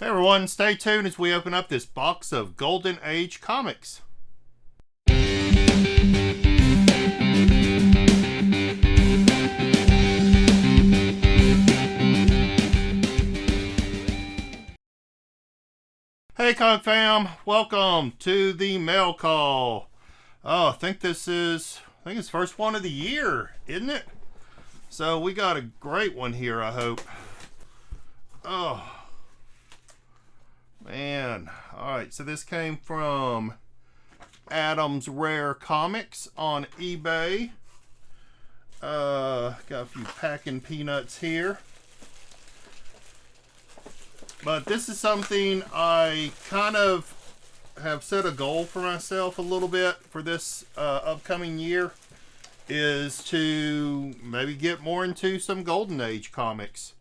Hey everyone, stay tuned as we open up this box of Golden Age comics. Hey comic fam, welcome to the mail call. Oh, I think it's the first one of the year, isn't it? So we got a great one here, I hope. Oh man. Alright, so this came from Adam's Rare Comics on eBay. Got a few packing peanuts here. But this is something I kind of have set a goal for myself a little bit for this upcoming year, is to maybe get more into some Golden Age comics.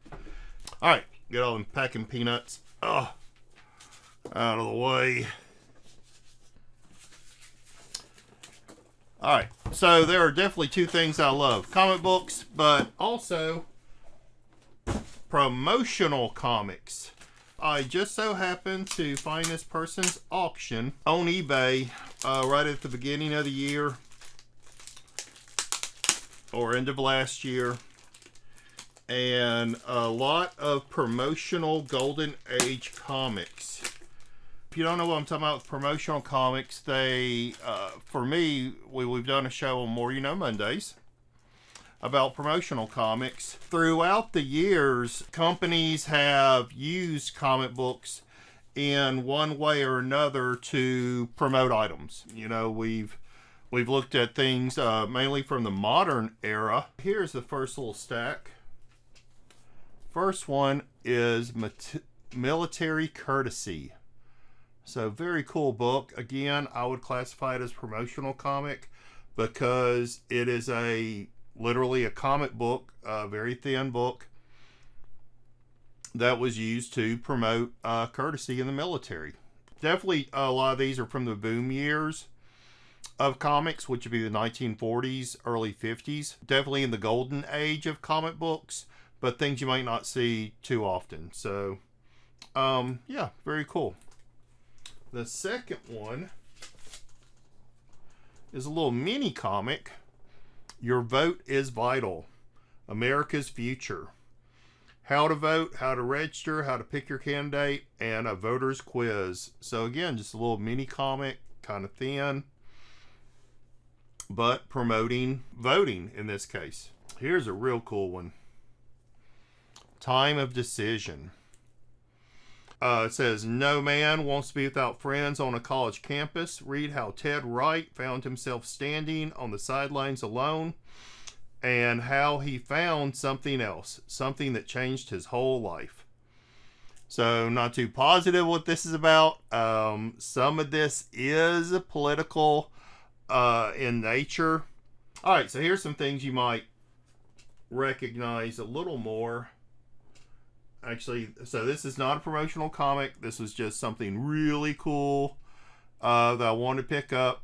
Alright, get all them packing peanuts out of the way. Alright, so there are definitely two things I love. Comic books, but also promotional comics. I just so happened to find this person's auction on eBay right at the beginning of the year or end of last year, and a lot of promotional Golden Age comics. If you don't know what I'm talking about with promotional comics, they, for me, we've done a show on More You Know Mondays about promotional comics. Throughout the years, companies have used comic books in one way or another to promote items. You know, we've looked at things mainly from the modern era. Here's the first little stack. First one is Military Courtesy. So very cool book. Again, I would classify it as promotional comic because it is literally a comic book, a very thin book that was used to promote courtesy in the military. Definitely a lot of these are from the boom years of comics, which would be the 1940s, early 50s. Definitely in the golden age of comic books, but things you might not see too often. So, yeah, very cool. The second one is a little mini comic. Your Vote is Vital. America's Future. How to vote, how to register, how to pick your candidate, and a voter's quiz. So again, just a little mini comic, kind of thin, but promoting voting in this case. Here's a real cool one. Time of Decision. It says, no man wants to be without friends on a college campus. Read how Ted Wright found himself standing on the sidelines alone and how he found something else, something that changed his whole life. So not too positive what this is about. Some of this is political in nature. All right, so here's some things you might recognize a little more. Actually, so this is not a promotional comic. This was just something really cool that I wanted to pick up.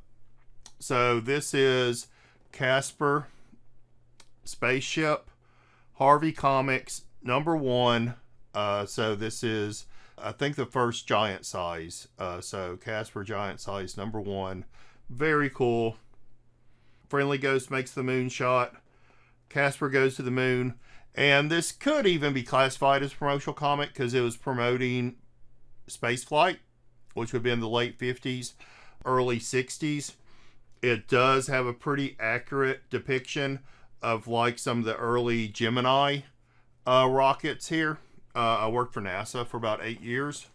So this is Casper Spaceship, Harvey Comics, #1. So this is, I think, the first giant size. So Casper giant size #1. Very cool. Friendly Ghost makes the moonshot. Casper goes to the moon. And this could even be classified as a promotional comic because it was promoting spaceflight, which would be in the late 50s, early 60s. It does have a pretty accurate depiction of like some of the early Gemini rockets here. I worked for NASA for about 8 years.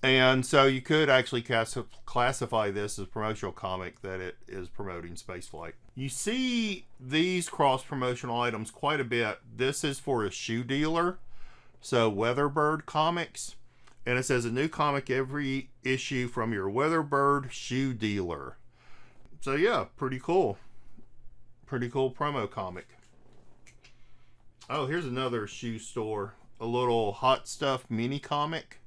And so you could actually classify this as a promotional comic that it is promoting spaceflight. You see these cross-promotional items quite a bit. This is for a shoe dealer. So Weatherbird Comics. And it says a new comic every issue from your Weatherbird shoe dealer. So yeah, pretty cool. Pretty cool promo comic. Oh, here's another shoe store. A little Hot Stuff mini comic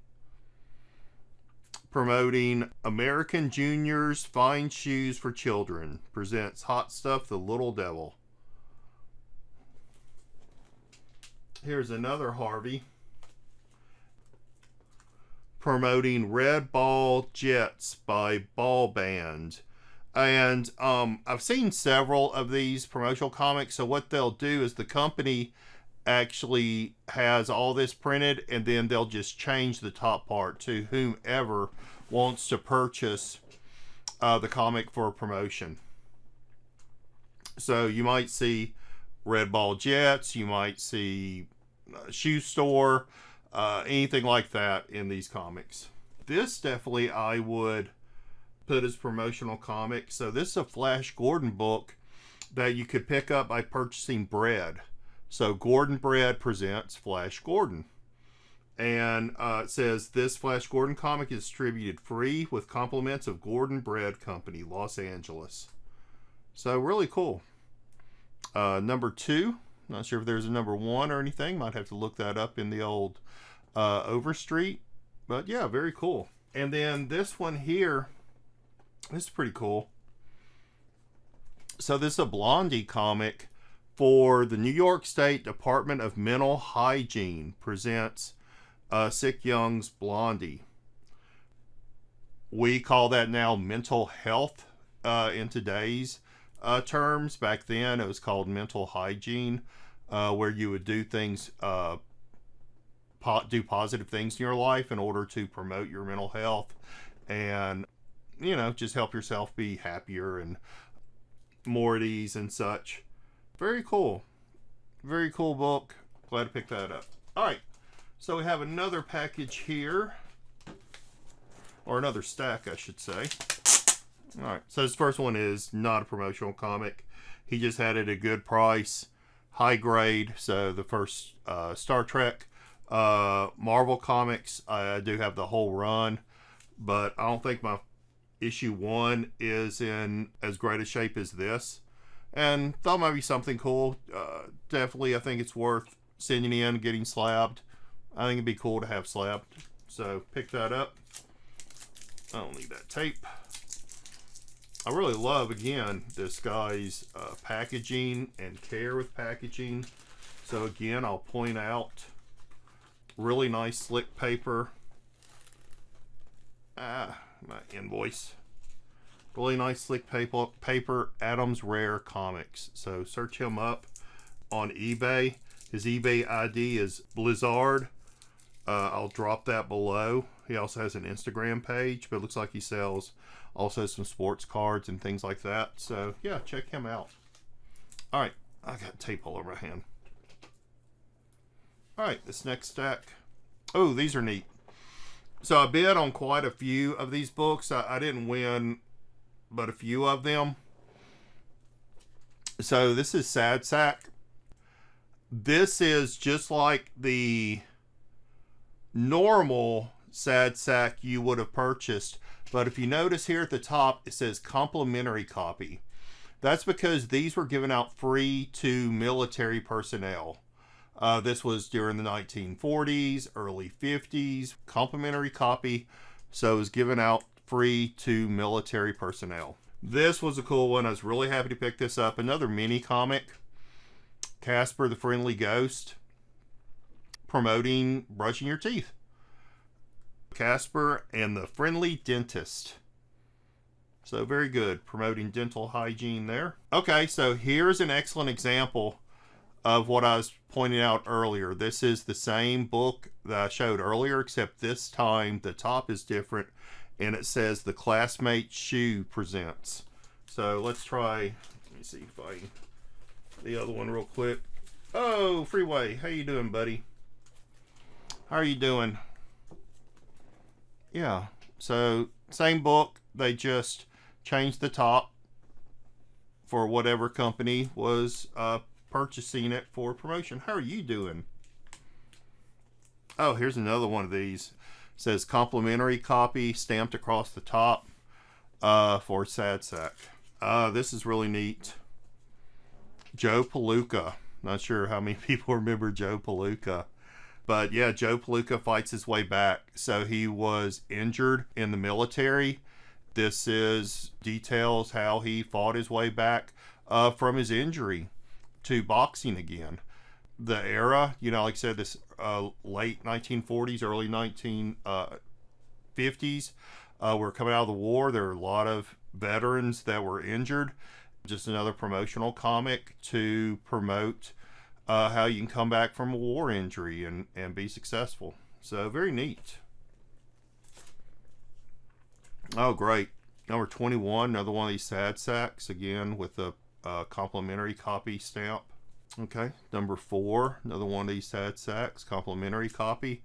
promoting American Junior's Fine Shoes for Children. Presents Hot Stuff the Little Devil. Here's another Harvey. promoting Red Ball Jets by Ball Band. And I've seen several of these promotional comics. So what they'll do is the company actually has all this printed, and then they'll just change the top part to whomever wants to purchase the comic for a promotion. So you might see Red Ball Jets, you might see shoe store, anything like that in these comics. This definitely I would put as promotional comic. So this is a Flash Gordon book that you could pick up by purchasing bread. So Gordon Bread presents Flash Gordon. And it says, this Flash Gordon comic is distributed free with compliments of Gordon Bread Company, Los Angeles. So really cool. Number 2. Not sure if there's a number 1 or anything. Might have to look that up in the old Overstreet. But yeah, very cool. And then this one here, this is pretty cool. So this is a Blondie comic for the New York State Department of Mental Hygiene presents Sick Young's Blondie. We call that now mental health in today's terms. Back then it was called mental hygiene, where you would do things, do positive things in your life in order to promote your mental health and, you know, just help yourself be happier and more at ease and such. Very cool. Very cool book. Glad to pick that up. All right. So we have another package here, or another stack, I should say. All right. So this first one is not a promotional comic. He just had it at a good price, high grade. So the first Star Trek Marvel comics, I do have the whole run, but I don't think my issue 1 is in as great a shape as this. And thought might be something cool. Definitely, I think it's worth sending in, getting slabbed. I think it'd be cool to have slabbed. So pick that up. I don't need that tape. I really love, again, this guy's packaging and care with packaging. So again, I'll point out really nice slick paper. My invoice. Really nice slick paper. Adams Rare Comics. So search him up on eBay. His eBay ID is Blizzard. I'll drop that below. He also has an Instagram page, but it looks like he sells also some sports cards and things like that. So yeah, check him out. All right, I got tape all over my hand. All right, this next stack. Oh, these are neat. So I bid on quite a few of these books. I didn't win but a few of them. So this is Sad Sack. This is just like the normal Sad Sack you would have purchased, but if you notice here at the top it says complimentary copy. That's because these were given out free to military personnel. This was during the 1940s, early 50s, complimentary copy, so it was given out free to military personnel. This was a cool one. I was really happy to pick this up. Another mini comic, Casper the Friendly Ghost, promoting brushing your teeth. Casper and the Friendly Dentist. So very good, promoting dental hygiene there. Okay, so here's an excellent example of what I was pointing out earlier. This is the same book that I showed earlier, except this time the top is different and it says The Classmate Shoe Presents. So let's try, let me see if I, the other one real quick. Oh, Freeway, how you doing, buddy? How are you doing? Yeah, so same book, they just changed the top for whatever company was purchasing it for promotion. How are you doing? Oh, here's another one of these. It says complimentary copy stamped across the top for Sad Sack. This is really neat. Joe Palooka. Not sure how many people remember Joe Palooka. But yeah, Joe Palooka fights his way back. So he was injured in the military. This is details how he fought his way back from his injury to boxing again. The era, you know, like I said, this late 1940s, early 50s were coming out of the war. There were a lot of veterans that were injured. Just another promotional comic to promote how you can come back from a war injury and be successful. So very neat. Oh, great. Number 21, another one of these sad sacks, again with a complimentary copy stamp. Okay, number 4, another one of these sad sacks, complimentary copy.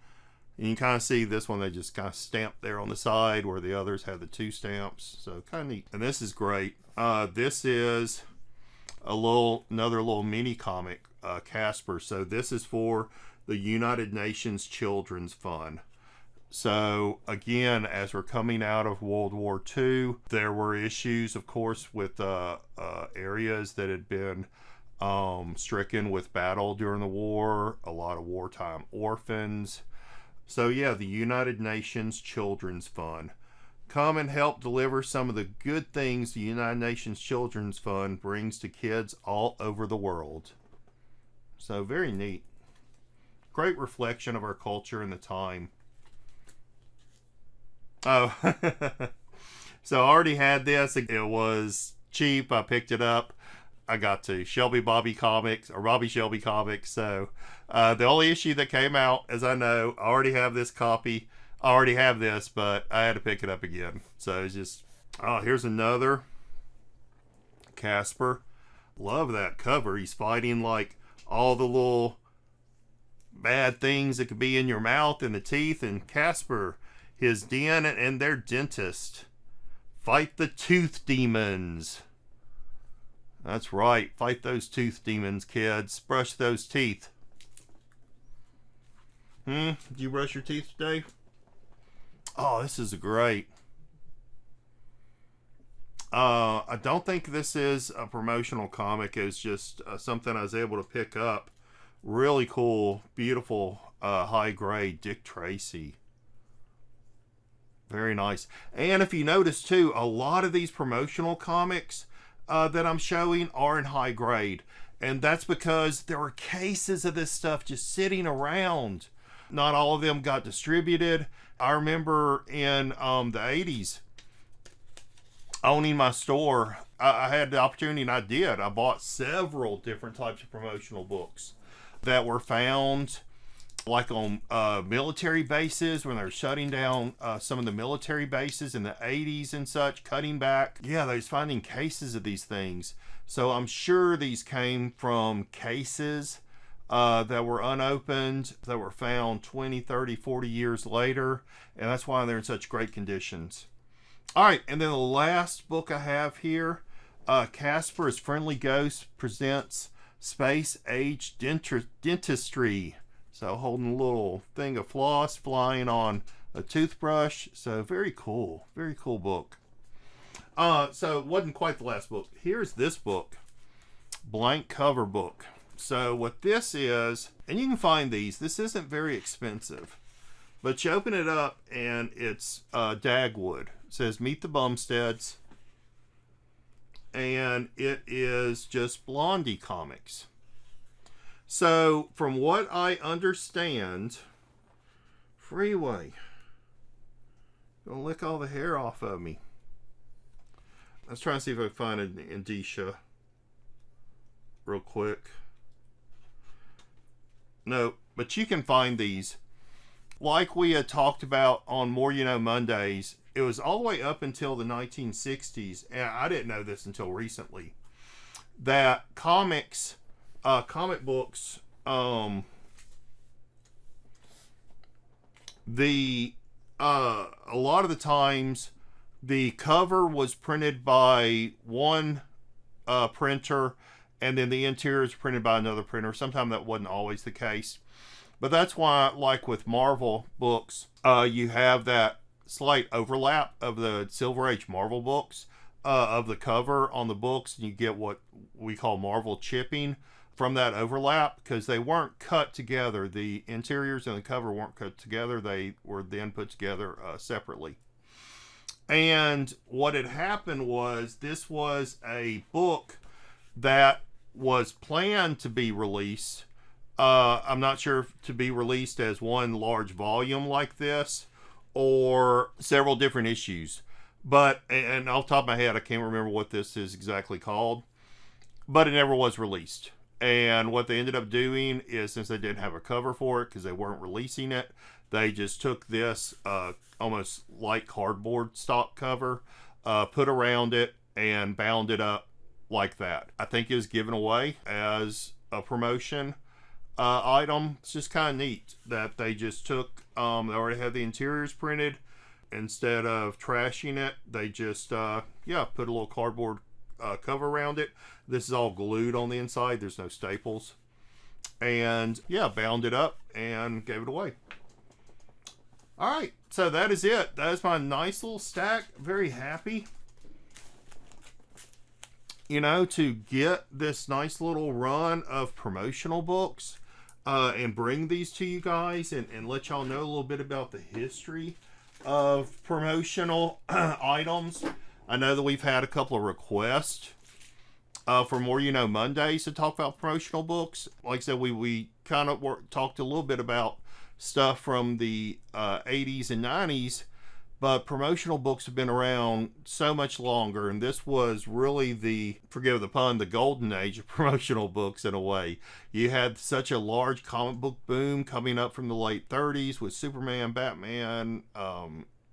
And you can kind of see this one, they just kind of stamped there on the side where the others have the 2 stamps. So kind of neat. And this is great. This is another little mini comic, Casper. So this is for the United Nations Children's Fund. So again, as we're coming out of World War II, there were issues, of course, with areas that had been stricken with battle during the war, a lot of wartime orphans. So yeah, the United Nations Children's Fund. Come and help deliver some of the good things the United Nations Children's Fund brings to kids all over the world. So very neat. Great reflection of our culture and the time. Oh, so I already had this. It was cheap. I picked it up. I got to Robbie Shelby Comics. So the only issue that came out, as I know, I already have this copy. I already have this, but I had to pick it up again. So it's just, oh, here's another Casper. Love that cover. He's fighting like all the little bad things that could be in your mouth and the teeth, and Casper, his den and their dentist. Fight the tooth demons. That's right. Fight those tooth demons, kids. Brush those teeth. Did you brush your teeth today? Oh, this is great. I don't think this is a promotional comic. It's just something I was able to pick up. Really cool, beautiful, high grade Dick Tracy. Very nice. And if you notice too, a lot of these promotional comics that I'm showing are in high grade. And that's because there were cases of this stuff just sitting around. Not all of them got distributed. I remember in the 80s, owning my store, I had the opportunity, and I did. I bought several different types of promotional books that were found like on military bases when they were shutting down some of the military bases in the 80s and such, cutting back. Yeah, they was finding cases of these things. So I'm sure these came from cases that were unopened, that were found 20, 30, 40 years later. And that's why they're in such great conditions. All right, and then the last book I have here, Casper as Friendly Ghost presents Space Age Dentistry. So holding a little thing of floss flying on a toothbrush. So very cool book. So it wasn't quite the last book. Here's this book, blank cover book. So what this is, and you can find these, this isn't very expensive, but you open it up and it's Dagwood. It says Meet the Bumsteads, and it is just Blondie comics. So, from what I understand, Freeway, gonna lick all the hair off of me. Let's try and see if I can find an indicia real quick. No, but you can find these. Like we had talked about on More You Know Mondays, it was all the way up until the 1960s, and I didn't know this until recently, that comic books, a lot of the times the cover was printed by one printer, and then the interior is printed by another printer. Sometimes that wasn't always the case, but that's why, like with Marvel books, you have that slight overlap of the Silver Age Marvel books of the cover on the books, and you get what we call Marvel chipping from that overlap, because they weren't cut together. The interiors and the cover weren't cut together. They were then put together separately. And what had happened was, this was a book that was planned to be released. I'm not sure if to be released as one large volume like this, or several different issues. But, and off the top of my head, I can't remember what this is exactly called, but it never was released. And what they ended up doing is, since they didn't have a cover for it because they weren't releasing it, they just took this almost like cardboard stock cover, put around it, and bound it up like that. I think it was given away as a promotion item. It's just kind of neat that they just took, they already had the interiors printed. Instead of trashing it, they just, put a little cardboard cover around it. This is all glued on the inside. There's no staples. And, bound it up and gave it away. Alright, so that is it. That is my nice little stack. Very happy, to get this nice little run of promotional books and bring these to you guys and let y'all know a little bit about the history of promotional items. I know that we've had a couple of requests for more, Mondays to talk about promotional books. Like I said, we kind of talked a little bit about stuff from the 80s and 90s, but promotional books have been around so much longer, and this was really the, forgive the pun, the golden age of promotional books in a way. You had such a large comic book boom coming up from the late 30s with Superman, Batman,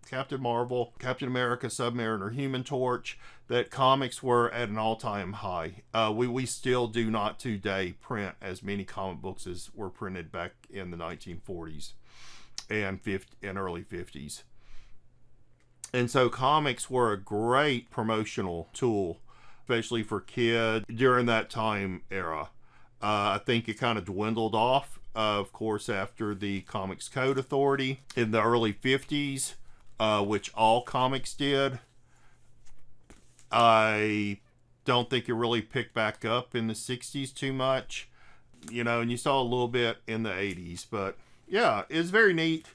Captain Marvel, Captain America, Submariner, Human Torch, that comics were at an all-time high. We still do not today print as many comic books as were printed back in the 1940s and early 50s. And so comics were a great promotional tool, especially for kids during that time era. I think it kind of dwindled off, of course, after the Comics Code Authority in the early 50s, which all comics did. I don't think it really picked back up in the 60s too much, and you saw a little bit in the 80s. But yeah, it's very neat.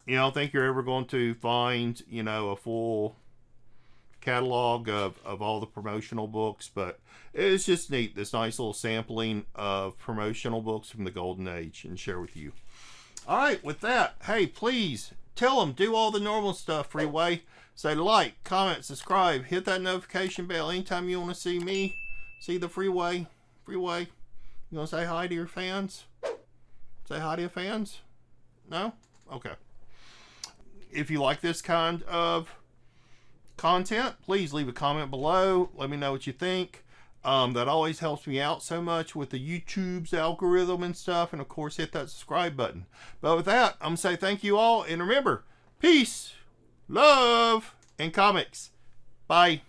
I don't think you're ever going to find, a full catalog of all the promotional books, but it's just neat, this nice little sampling of promotional books from the golden age, and share with you. All right, with that, hey, please tell them, do all the normal stuff, Freeway. Say like, comment, subscribe, hit that notification bell anytime you want to see me, see the Freeway. You want to say hi to your fans? Say hi to your fans? No? Okay. If you like this kind of content, please leave a comment below. Let me know what you think. That always helps me out so much with the YouTube's algorithm and stuff. And of course, hit that subscribe button. But with that, I'm going to say thank you all. And remember, peace, love, and comics. Bye.